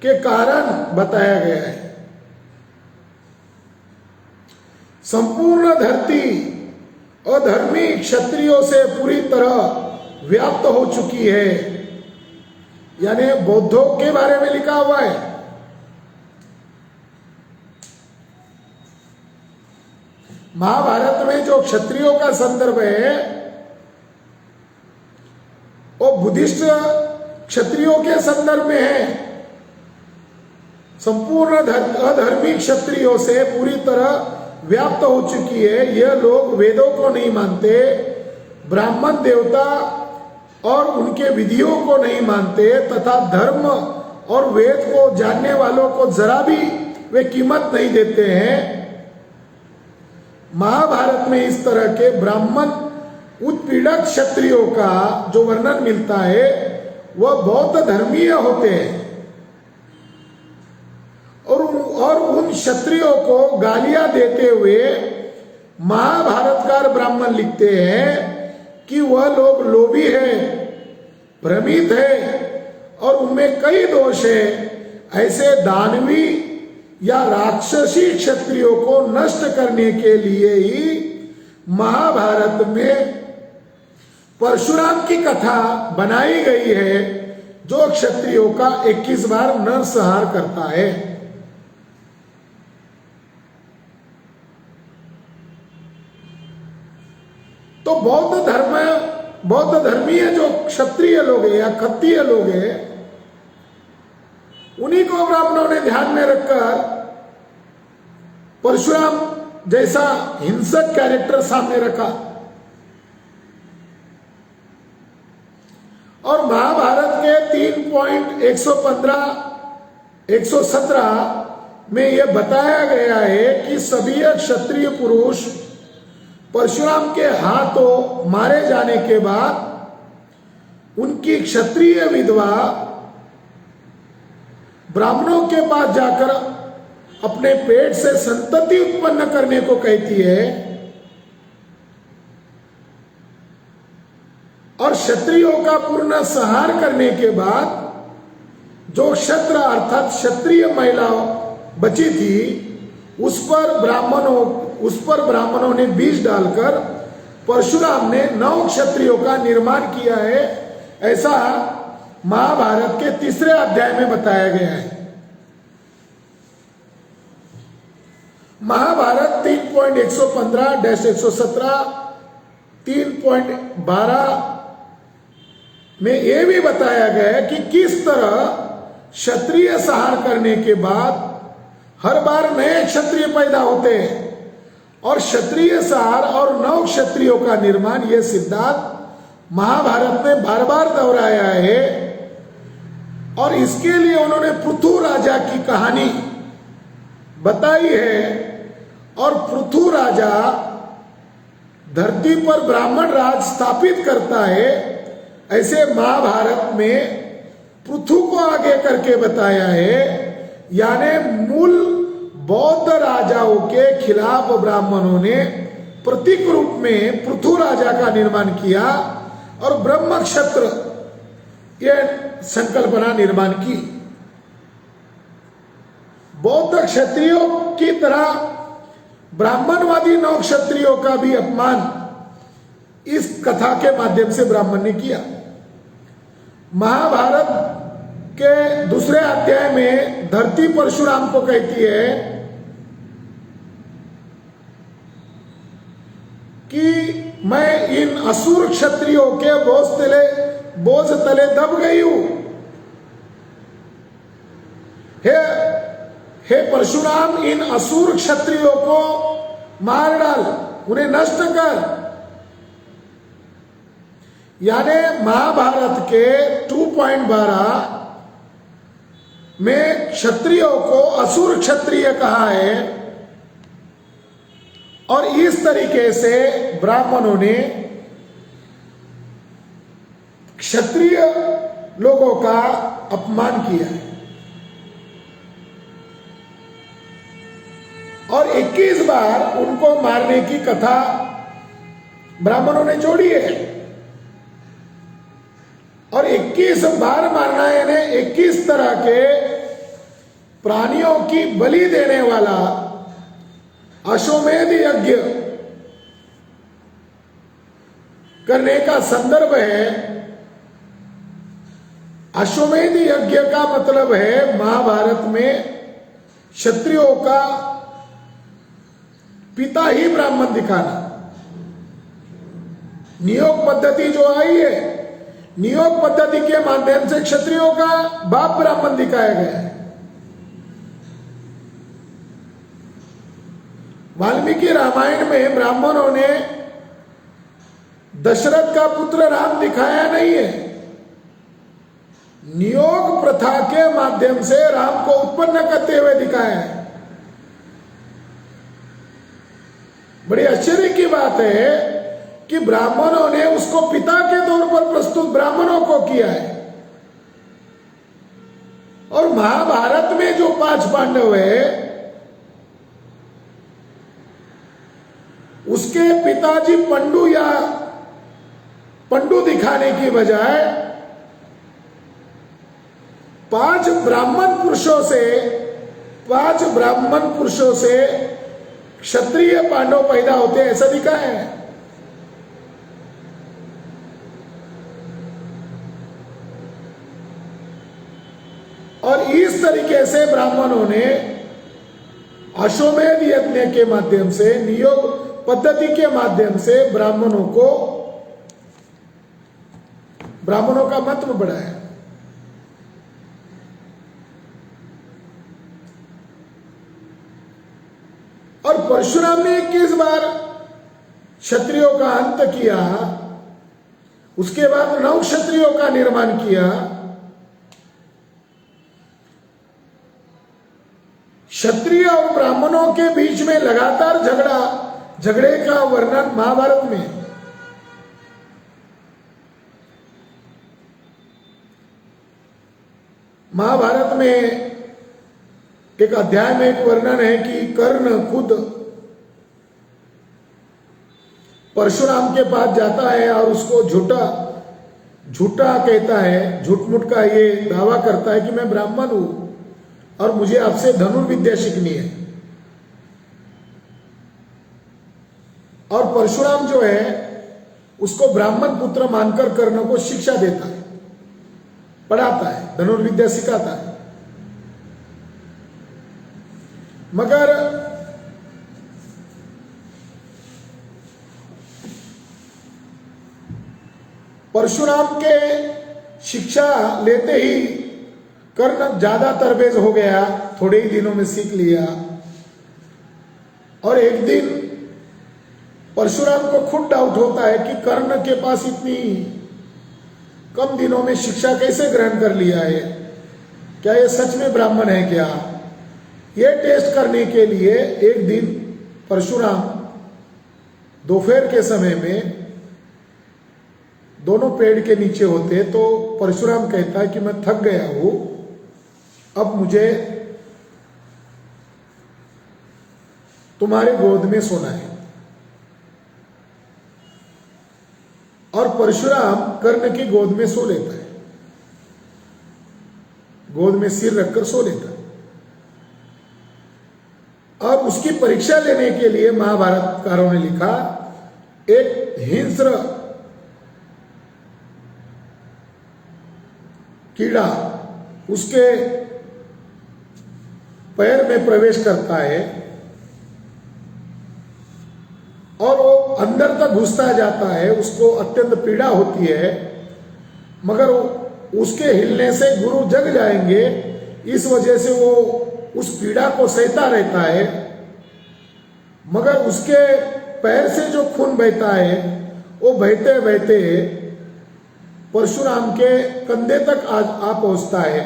Speaker 1: के कारण बताया गया है। संपूर्ण धरती अधर्मी क्षत्रियों से पूरी तरह व्याप्त हो चुकी है, यानी बौद्धों के बारे में लिखा हुआ है। महाभारत में जो क्षत्रियों का संदर्भ है वो बुद्धिस्ट क्षत्रियों के संदर्भ में है। संपूर्ण अधर्मी क्षत्रियों से पूरी तरह व्याप्त हो चुकी है। यह लोग वेदों को नहीं मानते, ब्राह्मण देवता और उनके विधियों को नहीं मानते तथा धर्म और वेद को जानने वालों को जरा भी वे कीमत नहीं देते हैं। महाभारत में इस तरह के ब्राह्मण उत्पीड़क क्षत्रियों का जो वर्णन मिलता है वह बहुत धर्मीय होते हैं और उन क्षत्रियों को गालियां देते हुए महाभारतकार ब्राह्मण लिखते हैं कि वह लोग लोभी है, भ्रमित है और उनमें कई दोष है। ऐसे दानवी या राक्षसी क्षत्रियों को नष्ट करने के लिए ही महाभारत में परशुराम की कथा बनाई गई है, जो क्षत्रियों का 21 बार नरसंहार करता है। तो बौद्ध धर्मीय जो क्षत्रिय लोग हैं या क्षत्रिय लोग हैं, उन्हीं को ब्राह्मणों ने ध्यान में रखकर परशुराम जैसा हिंसक कैरेक्टर सामने रखा। और महाभारत के 3.115 117 में यह बताया गया है कि सभी क्षत्रिय पुरुष परशुराम के हाथों मारे जाने के बाद उनकी क्षत्रिय विधवा ब्राह्मणों के पास जाकर अपने पेट से संतति उत्पन्न करने को कहती है और क्षत्रियों का पूर्ण संहार करने के बाद जो क्षत्र अर्थात क्षत्रिय महिला बची थी उस पर ब्राह्मणों ने बीज डालकर परशुराम ने 9 क्षत्रियों का निर्माण किया है। ऐसा महाभारत के 3 अध्याय में बताया गया है। महाभारत 3.115-117 3.12 में यह भी बताया गया है कि किस तरह क्षत्रिय संहार करने के बाद हर बार नए क्षत्रिय पैदा होते हैं और क्षत्रिय संहार और 9 क्षत्रियों का निर्माण, यह सिद्धांत महाभारत में बार बार दोहराया है। और इसके लिए उन्होंने पृथु राजा की कहानी बताई है और पृथु राजा धरती पर ब्राह्मण राज स्थापित करता है। ऐसे महाभारत में पृथु को आगे करके बताया है, यानी मूल बौद्ध राजाओं के खिलाफ ब्राह्मणों ने प्रतीक रूप में पृथु राजा का निर्माण किया और ब्रह्म क्षत्र यह संकल्पना निर्माण की। बौद्ध क्षत्रियों की तरह ब्राह्मणवादी 9 क्षत्रियों का भी अपमान इस कथा के माध्यम से ब्राह्मण ने किया। महाभारत के 2 अध्याय में धरती परशुराम को कहती है कि मैं इन असुर क्षत्रियों के बोझ तले दब गई हूं। हे परशुराम, इन असुर क्षत्रियों को मार डाल, उन्हें नष्ट कर। यानी महाभारत के 2.12 में क्षत्रियों को असुर क्षत्रिय कहा है और इस तरीके से ब्राह्मणों ने क्षत्रिय लोगों का अपमान किया है और 21 बार उनको मारने की कथा ब्राह्मणों ने जोड़ी है। और 21 बार मारना यानी 21 तरह के प्राणियों की बलि देने वाला अश्वमेध यज्ञ करने का संदर्भ है। अश्वमेध यज्ञ का मतलब है महाभारत में क्षत्रियों का पिता ही ब्राह्मण दिखाना। नियोग पद्धति जो आई है, नियोग पद्धति के माध्यम से क्षत्रियों का बाप ब्राह्मण दिखाया गया है। वाल्मीकि रामायण में ब्राह्मणों ने दशरथ का पुत्र राम दिखाया नहीं है, नियोग प्रथा के माध्यम से राम को उत्पन्न करते हुए दिखाया है। बड़ी आश्चर्य की बात है कि ब्राह्मणों ने उसको पिता के तौर पर प्रस्तुत ब्राह्मणों को किया है। और महाभारत में जो 5 पांडव है, उसके पिताजी पंडु दिखाने की बजाय 5 ब्राह्मण पुरुषों से क्षत्रिय पांडव पैदा होते हैं, ऐसा दिखाया है। और इस तरीके से ब्राह्मणों ने अश्वमेध यज्ञ के माध्यम से, नियोग पद्धति के माध्यम से ब्राह्मणों का महत्व बढ़ाया। और परशुराम ने 21 बार क्षत्रियों का अंत किया, उसके बाद 9 क्षत्रियों का निर्माण किया। क्षत्रिय और ब्राह्मणों के बीच में लगातार झगड़े का वर्णन महाभारत में। महाभारत में एक अध्याय में एक वर्णन है कि कर्ण खुद परशुराम के पास जाता है और उसको झूठा कहता है, झूठ-मूठ का ये दावा करता है कि मैं ब्राह्मण हूं और मुझे आपसे धनुर्विद्या सीखनी है। और परशुराम जो है उसको ब्राह्मण पुत्र मानकर कर्ण को शिक्षा देता है, पढ़ाता है, धनुर्विद्या सिखाता है। मगर परशुराम के शिक्षा लेते ही कर्ण ज्यादा तरबेज हो गया, थोड़े ही दिनों में सीख लिया। और एक दिन परशुराम को खुद डाउट होता है कि कर्ण के पास इतनी कम दिनों में शिक्षा कैसे ग्रहण कर लिया है, क्या ये सच में ब्राह्मण है क्या? ये टेस्ट करने के लिए एक दिन परशुराम दोपहर के समय में दोनों पेड़ के नीचे होते, तो परशुराम कहता है कि मैं थक गया हूं, अब मुझे तुम्हारे गोद में सोना है। और परशुराम कर्ण की गोद में सो लेता है, गोद में सिर रखकर सो लेता है। और उसकी परीक्षा लेने के लिए महाभारतकारों ने लिखा, एक हिंस्र कीड़ा उसके पैर में प्रवेश करता है और वो अंदर तक घुसता जाता है, उसको अत्यंत पीड़ा होती है। मगर उसके हिलने से गुरु जग जाएंगे, इस वजह से वो उस पीड़ा को सहता रहता है। मगर उसके पैर से जो खून बहता है वो बहते बहते परशुराम के कंधे तक आ पहुंचता है।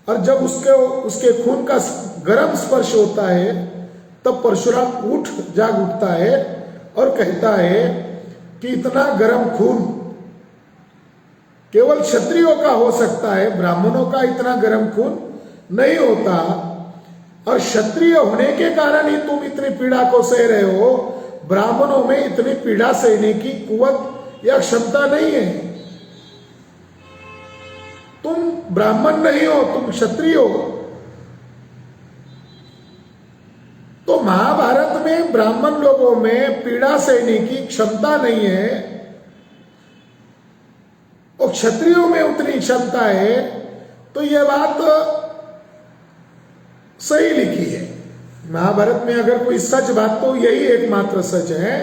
Speaker 1: और जब उसके खून का गर्म स्पर्श होता है तब परशुराम जाग उठता है और कहता है कि इतना गर्म खून केवल क्षत्रियों का हो सकता है, ब्राह्मणों का इतना गर्म खून नहीं होता। और क्षत्रिय होने के कारण ही तुम इतनी पीड़ा को सह रहे हो, ब्राह्मणों में इतनी पीड़ा सहने की कुवत या क्षमता नहीं है। तुम ब्राह्मण नहीं हो, तुम क्षत्रिय हो। तो महाभारत में ब्राह्मण लोगों में पीड़ा सहने की क्षमता नहीं है और क्षत्रियों में उतनी क्षमता है। तो यह बात सही लिखी है महाभारत में। अगर कोई सच बात तो यही एकमात्र सच है।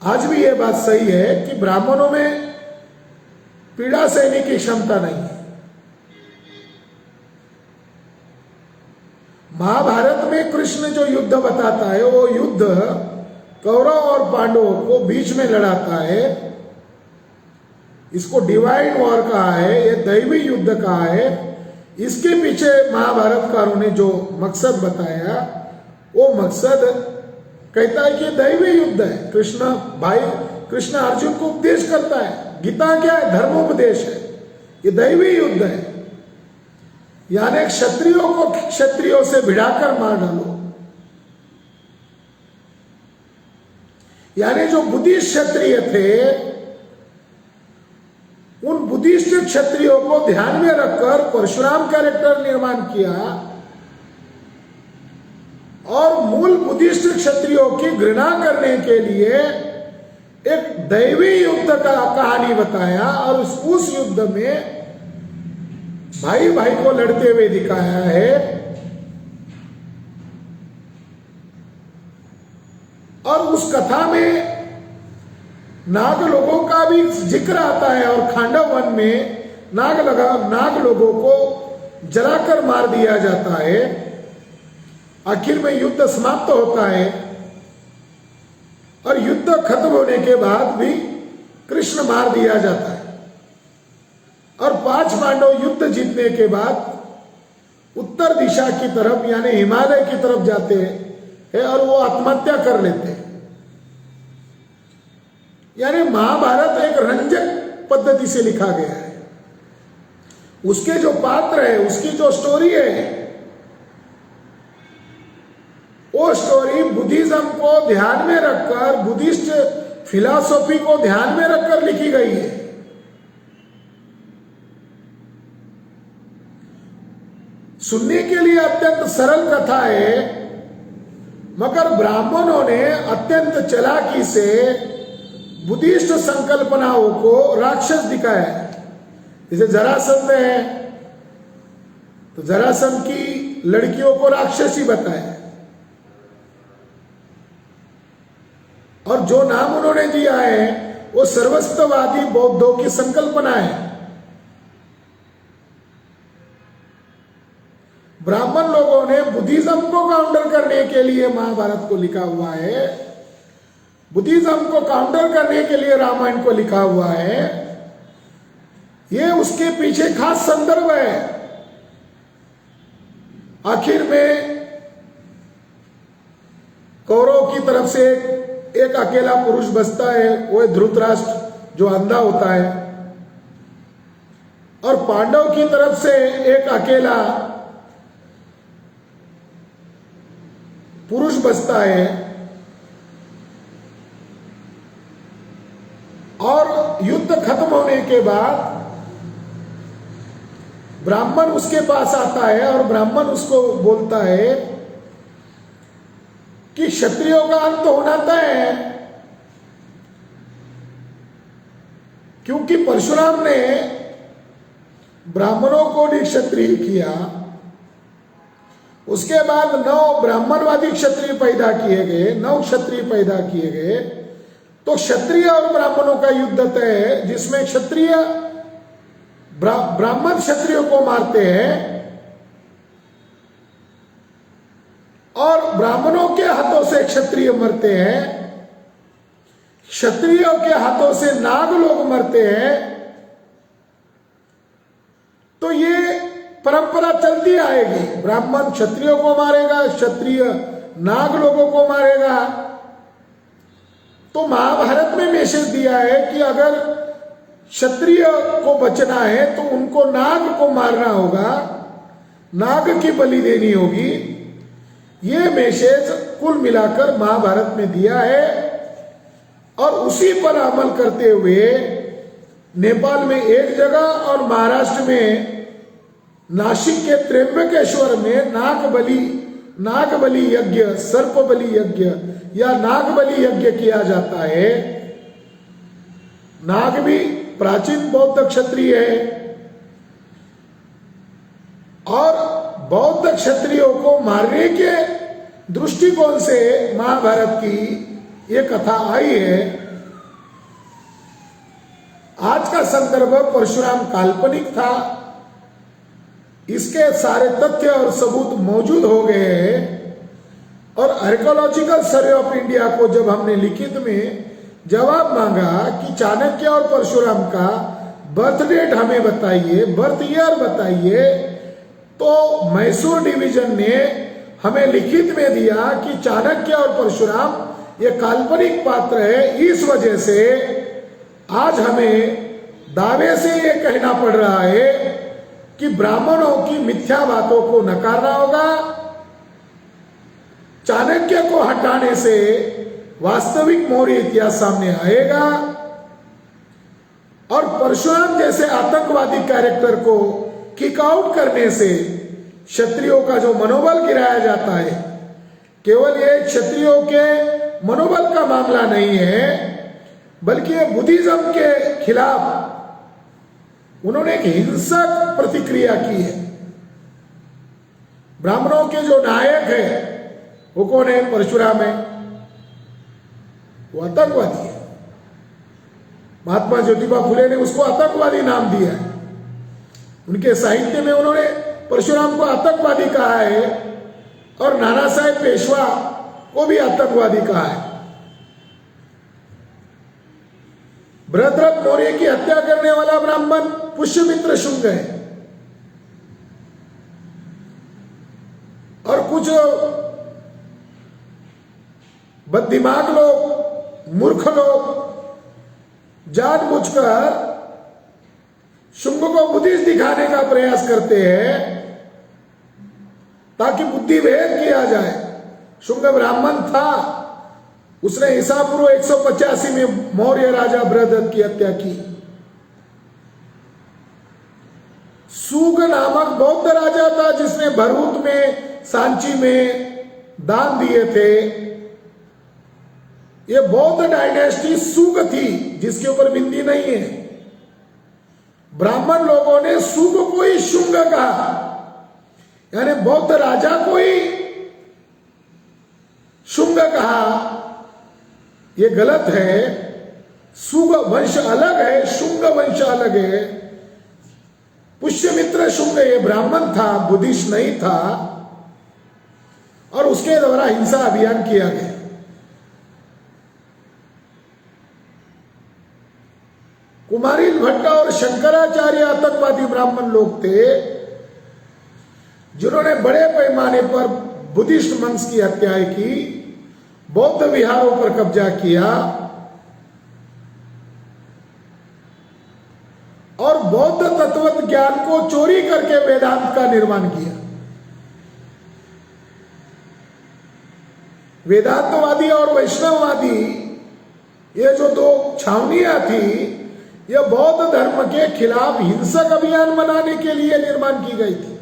Speaker 1: आज भी यह बात सही है कि ब्राह्मणों में पीड़ा सहने की क्षमता नहीं है। महाभारत में कृष्ण जो युद्ध बताता है वो युद्ध कौरव और पांडवों को बीच में लड़ाता है। इसको डिवाइन वॉर कहा है, ये दैवी युद्ध कहा है। इसके पीछे महाभारतकारों ने जो मकसद बताया, वो मकसद कहता है कि दैवी युद्ध है। कृष्ण अर्जुन को उपदेश करता है। गीता क्या है? धर्मोपदेश है। ये दैवी युद्ध है, यानी क्षत्रियों को क्षत्रियों से भिड़ाकर मार डालो। यानी जो बुद्धिस्ट क्षत्रिय थे, उन बुद्धिस्ट क्षत्रियों को ध्यान में रखकर परशुराम कैरेक्टर निर्माण किया और मूल बुद्धिस्ट क्षत्रियों की घृणा करने के लिए एक दैवी युद्ध का कहानी बताया और उस युद्ध में भाई भाई को लड़ते हुए दिखाया है। और उस कथा में नाग लोगों का भी जिक्र आता है और खांडव वन में नाग लोगों को जलाकर मार दिया जाता है। आखिर में युद्ध समाप्त होता है और युद्ध खत्म होने के बाद भी कृष्ण मार दिया जाता है और 5 पांडव युद्ध जीतने के बाद उत्तर दिशा की तरफ यानी हिमालय की तरफ जाते हैं और वो आत्महत्या कर लेते हैं। यानी महाभारत एक रंजक पद्धति से लिखा गया है। उसके जो पात्र है, उसकी जो स्टोरी है, वो स्टोरी बुद्धिज्म को ध्यान में रखकर, बुद्धिस्ट फिलॉसफी को ध्यान में रखकर लिखी गई है। सुनने के लिए अत्यंत सरल कथा है, मगर ब्राह्मणों ने अत्यंत चालाकी से बुद्धिस्ट संकल्पनाओं को राक्षस दिखाया है। जैसे जरासंध है तो जरासंध की लड़कियों को राक्षसी बताया और जो नाम उन्होंने दिया है वो सर्वस्ववादी बौद्धों की संकल्पना है। ब्राह्मण लोगों ने बुद्धिज्म को काउंटर करने के लिए महाभारत को लिखा हुआ है, बुद्धिज्म को काउंटर करने के लिए रामायण को लिखा हुआ है। ये उसके पीछे खास संदर्भ है। आखिर में कौरव की तरफ से एक अकेला पुरुष बचता है, वो है धृतराष्ट्र जो अंधा होता है, और पांडव की तरफ से एक अकेला पुरुष बचता है और युद्ध खत्म होने के बाद ब्राह्मण उसके पास आता है और ब्राह्मण उसको बोलता है कि क्षत्रियों का अंत होना तय है, क्योंकि परशुराम ने ब्राह्मणों को निक्षत्रिय किया। उसके बाद 9 ब्राह्मणवादी क्षत्रिय पैदा किए गए, 9 क्षत्रिय पैदा किए गए। तो क्षत्रिय और ब्राह्मणों का युद्ध तय है, जिसमें क्षत्रिय ब्राह्मण क्षत्रियों को मारते हैं और ब्राह्मणों के हाथों से क्षत्रिय मरते हैं, क्षत्रियों के हाथों से नाग लोग मरते हैं। तो ये परंपरा चलती आएगी, ब्राह्मण क्षत्रियों को मारेगा, क्षत्रिय नाग लोगों को मारेगा। तो महाभारत में मैसेज दिया है कि अगर क्षत्रिय को बचना है तो उनको नाग को मारना होगा, नाग की बलि देनी होगी। ये मैसेज कुल मिलाकर महाभारत में दिया है और उसी पर अमल करते हुए नेपाल में एक जगह और महाराष्ट्र में नासिक के त्र्यंबकेश्वर में नाग बलि यज्ञ, सर्प बलि यज्ञ या नाग बलि यज्ञ किया जाता है। नाग भी प्राचीन बौद्ध क्षत्रिय है और बौद्ध क्षत्रियों को मारने के दृष्टिकोण से महाभारत की ये कथा आई है। आज का संदर्भ परशुराम काल्पनिक था, इसके सारे तथ्य और सबूत मौजूद हो गए हैं और आर्कियोलॉजिकल सर्वे ऑफ इंडिया को जब हमने लिखित में जवाब मांगा कि चाणक्य और परशुराम का बर्थ डेट हमें बताइए, बर्थ ईयर बताइए, तो मैसूर डिवीजन ने हमें लिखित में दिया कि चाणक्य और परशुराम ये काल्पनिक पात्र है। इस वजह से आज हमें दावे से ये कहना पड़ रहा है कि ब्राह्मणों की मिथ्या बातों को नकारना होगा। चाणक्य को हटाने से वास्तविक मौर्य इतिहास सामने आएगा और परशुराम जैसे आतंकवादी कैरेक्टर को किक आउट करने से क्षत्रियों का जो मनोबल गिराया जाता है, केवल ये क्षत्रियों के मनोबल का मामला नहीं है, बल्कि ये बुद्धिज्म के खिलाफ उन्होंने एक हिंसक प्रतिक्रिया की है। ब्राह्मणों के जो नायक है वो कौन है? परशुराम है, वो आतंकवादी है। महात्मा ज्योतिबा फुले ने उसको आतंकवादी नाम दिया है। उनके साहित्य में उन्होंने परशुराम को आतंकवादी कहा है और नाना साहेब पेशवा को भी आतंकवादी कहा है। भरतद्रथ मौर्य की हत्या करने वाला ब्राह्मण पुष्यमित्र शुंग है और कुछ बददिमाग लोग, मूर्ख लोग जानबूझकर शुंग को बुद्धिस्ट दिखाने का प्रयास करते हैं ताकि बुद्धि भेद किया जाए। शुंग ब्राह्मण था, उसने ईसा पूर्व 185 में मौर्य राजा बृहद्रथ की हत्या की। सूग नामक बौद्ध राजा था जिसने भरूच में, सांची में दान दिए थे। ये बौद्ध डायनेस्टी सूग थी जिसके ऊपर बिंदी नहीं है। ब्राह्मण लोगों ने सूग को ही शुंग कहा, यानी बौद्ध राजा को ही शुंग कहा। ये गलत है। सुग वंश अलग है, शुंग वंश अलग है। पुष्यमित्र शुंग ये ब्राह्मण था, बुद्धिस्ट नहीं था, और उसके द्वारा हिंसा अभियान किया गया। कुमारी भट्ट और शंकराचार्य आतंकवादी ब्राह्मण लोग थे जिन्होंने बड़े पैमाने पर बुद्धिस्ट मंक्स की हत्याएं की, बौद्ध विहारों पर कब्जा किया और बौद्ध तत्व ज्ञान को चोरी करके वेदांत का निर्माण किया। वेदांतवादी और वैष्णववादी ये जो दो छावनियां थी, यह बौद्ध धर्म के खिलाफ हिंसक अभियान बनाने के लिए निर्माण की गई थी।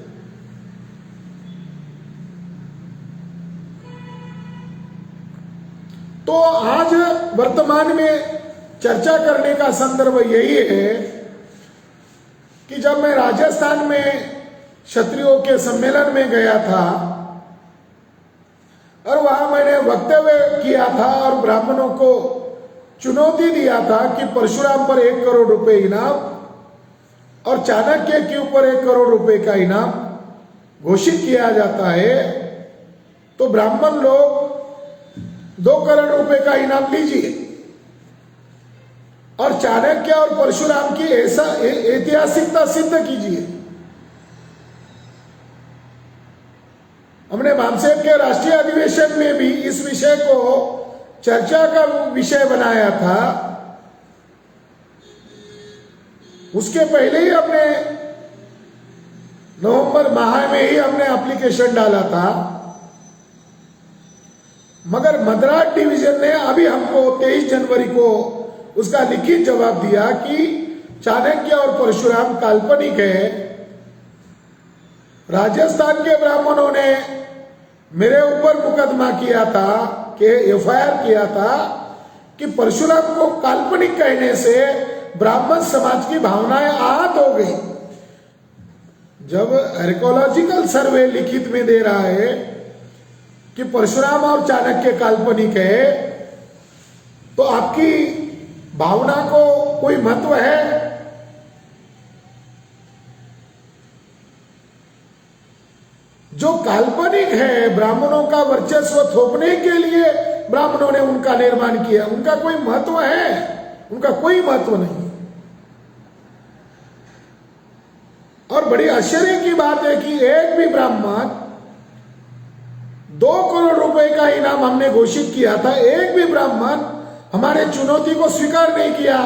Speaker 1: तो आज वर्तमान में चर्चा करने का संदर्भ यही है कि जब मैं राजस्थान में क्षत्रियों के सम्मेलन में गया था और वहां मैंने वक्तव्य किया था और ब्राह्मणों को चुनौती दिया था कि परशुराम पर 1 करोड़ रुपए इनाम और चाणक्य के ऊपर 1 करोड़ रुपए का इनाम घोषित किया जाता है, तो ब्राह्मण लोग 2 करोड़ रुपए का इनाम लीजिए और चाणक्य और परशुराम की ऐसा ऐतिहासिकता सिद्ध कीजिए। हमने भामसेन के राष्ट्रीय अधिवेशन में भी इस विषय को चर्चा का विषय बनाया था। उसके पहले ही हमने नवंबर माह में ही हमने एप्लीकेशन डाला था, मगर मद्रास डिवीजन ने अभी हमको 23 जनवरी को उसका लिखित जवाब दिया कि चाणक्य और परशुराम काल्पनिक है। राजस्थान के ब्राह्मणों ने मेरे ऊपर मुकदमा किया था कि एफआईआर किया था कि परशुराम को काल्पनिक कहने से ब्राह्मण समाज की भावनाएं आहत हो गई। जब आर्कियोलॉजिकल सर्वे लिखित में दे रहा है कि परशुराम और चाणक्य काल्पनिक है, तो आपकी भावना को कोई महत्व है? जो काल्पनिक है, ब्राह्मणों का वर्चस्व थोपने के लिए ब्राह्मणों ने उनका निर्माण किया, उनका कोई महत्व है? उनका कोई महत्व नहीं। और बड़ी आश्चर्य की बात है कि एक भी ब्राह्मण, 2 करोड़ रुपए का इनाम हमने घोषित किया था, एक भी ब्राह्मण हमारे चुनौती को स्वीकार नहीं किया।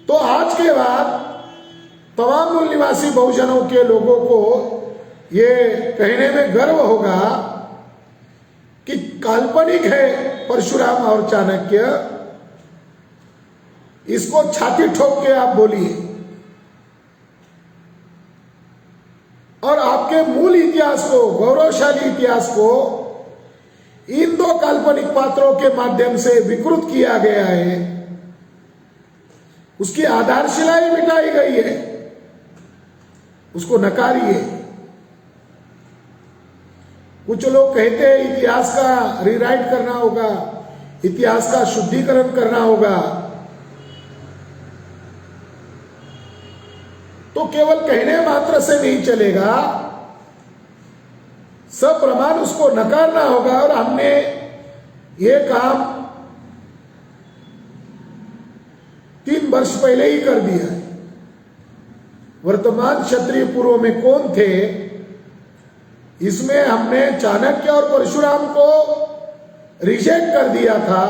Speaker 1: तो आज के बाद तमाम मूल निवासी बहुजनों के लोगों को ये कहने में गर्व होगा कि काल्पनिक है परशुराम और चाणक्य, इसको छाती ठोक के आप बोलिए और आपके मूल इतिहास को, गौरवशाली इतिहास को इन 2 काल्पनिक पात्रों के माध्यम से विकृत किया गया है, उसकी आधारशिला ही मिटाई गई है, उसको नकारिए। कुछ लोग कहते हैं इतिहास का रीराइट करना होगा, इतिहास का शुद्धिकरण करना होगा, तो केवल कहने मात्र से नहीं चलेगा, सब प्रमाण उसको नकारना होगा। और हमने ये काम 3 वर्ष पहले ही कर दिया है। वर्तमान क्षत्रिय पूर्व में कौन थे, इसमें हमने चाणक्य और परशुराम को रिजेक्ट कर दिया था,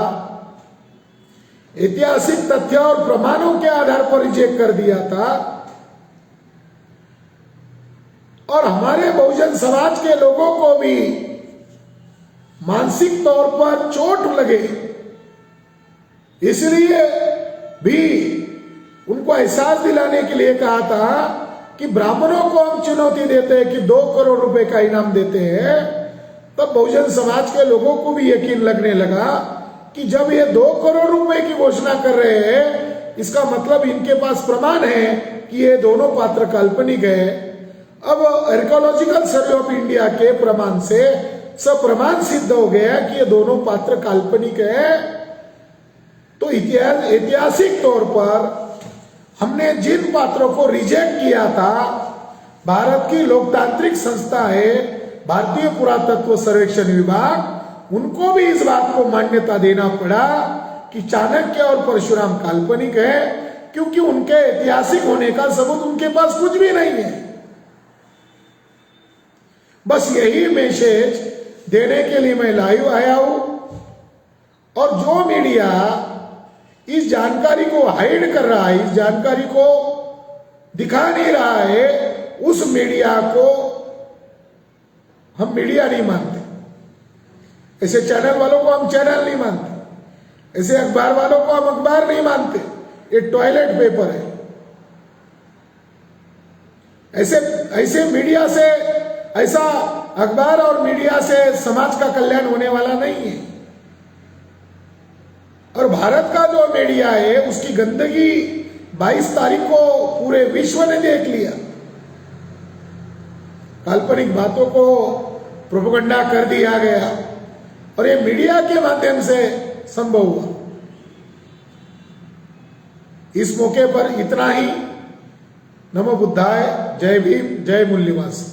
Speaker 1: ऐतिहासिक तथ्य और प्रमाणों के आधार पर रिजेक्ट कर दिया था। और हमारे बहुजन समाज के लोगों को भी मानसिक तौर पर चोट लगे, इसलिए भी उनको एहसास दिलाने के लिए कहा था कि ब्राह्मणों को हम चुनौती देते हैं कि 2 करोड़ रुपए का इनाम देते हैं। तब बहुजन समाज के लोगों को भी यकीन लगने लगा कि जब ये 2 करोड़ रुपए की घोषणा कर रहे हैं, इसका मतलब इनके पास प्रमाण है कि ये दोनों पात्र काल्पनिक है। अब आर्कियोलॉजिकल सर्वे ऑफ इंडिया के प्रमाण से सब प्रमाण सिद्ध हो गया कि ये दोनों पात्र काल्पनिक है। तो ऐतिहासिक तौर पर हमने जिन पात्रों को रिजेक्ट किया था, भारत की लोकतांत्रिक संस्था है भारतीय पुरातत्व सर्वेक्षण विभाग, उनको भी इस बात को मान्यता देना पड़ा कि चाणक्य और परशुराम काल्पनिक है, क्योंकि उनके ऐतिहासिक होने का सबूत उनके पास कुछ भी नहीं है। बस यही मैसेज देने के लिए मैं लाइव आया हूं। और जो मीडिया इस जानकारी को हाइड कर रहा है, इस जानकारी को दिखा नहीं रहा है, उस मीडिया को हम मीडिया नहीं मानते, ऐसे चैनल वालों को हम चैनल नहीं मानते, ऐसे अखबार वालों को हम अखबार नहीं मानते, ये टॉयलेट पेपर है। ऐसे मीडिया से, ऐसा अखबार और मीडिया से समाज का कल्याण होने वाला नहीं है। और भारत का जो मीडिया है उसकी गंदगी 22 तारीख को पूरे विश्व ने देख लिया। काल्पनिक बातों को प्रोपेगेंडा कर दिया गया और ये मीडिया के माध्यम से संभव हुआ। इस मौके पर इतना ही। नमो बुद्धाय, जय भीम, जय मूल निवासी।